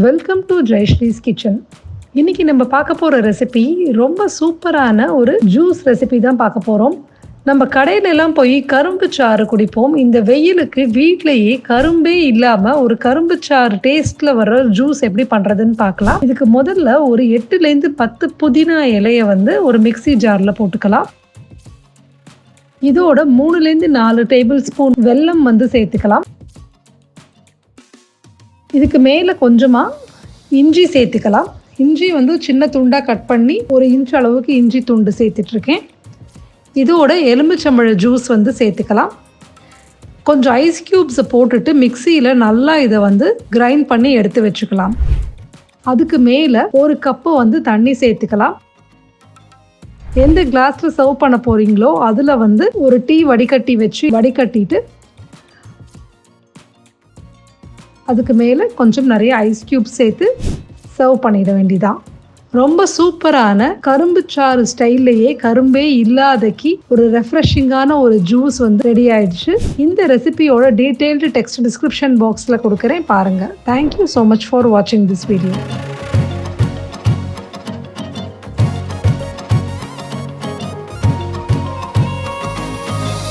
Welcome to Jayasree's kitchen. இன்னைக்கு நம்ம பார்க்க போகிற ரெசிபி ரொம்ப சூப்பரான ஒரு ஜூஸ் ரெசிபி தான் பார்க்க போகிறோம். நம்ம கடையிலெல்லாம் போய் கரும்பு சாறு குடிப்போம். இந்த வெயிலுக்கு வீட்டிலேயே கரும்பே இல்லாமல் ஒரு கரும்பு சாறு டேஸ்ட்டில் வர்ற ஜூஸ் எப்படி பண்ணுறதுன்னு பார்க்கலாம். இதுக்கு முதல்ல ஒரு 8லேருந்து 10 புதினா இலையை ஒரு மிக்சி ஜாரில் போட்டுக்கலாம். இதோட 3லேருந்து 4 டேபிள் ஸ்பூன் வெல்லம் சேர்த்துக்கலாம். இதுக்கு மேலே கொஞ்சமாக இஞ்சி சேர்த்துக்கலாம். இஞ்சி சின்ன துண்டாக கட் பண்ணி 1 இன்ச் அளவுக்கு இஞ்சி துண்டு சேர்த்துட்ருக்கேன். இதோட எலுமிச்சம்பழ ஜூஸ் சேர்த்துக்கலாம். கொஞ்சம் ஐஸ் க்யூப்ஸை போட்டுட்டு மிக்சியில் நல்லா இதை கிரைண்ட் பண்ணி எடுத்து வச்சுக்கலாம். அதுக்கு மேலே 1 கப்பு தண்ணி சேர்த்துக்கலாம். எந்த கிளாஸில் சர்வ் பண்ண போகிறீங்களோ அதில் ஒரு டீ வடிகட்டி வச்சு வடிகட்டிட்டு அதுக்கு மேலே கொஞ்சம் நிறைய ஐஸ் க்யூப் சேர்த்து சர்வ் பண்ணிட வேண்டியதான். ரொம்ப சூப்பரான கரும்பு சாறு ஸ்டைல்லையே கரும்பே இல்லாதக்கி ஒரு ரெஃப்ரெஷிங்கான ஒரு ஜூஸ் ரெடி ஆயிடுச்சு. இந்த ரெசிபியோட டீட்டெயில்டு டெக்ஸ்ட் டிஸ்கிரிப்ஷன் பாக்ஸில் கொடுக்குறேன், பாருங்கள். தேங்க்யூ ஸோ மச் ஃபார் வாட்சிங் திஸ் வீடியோ.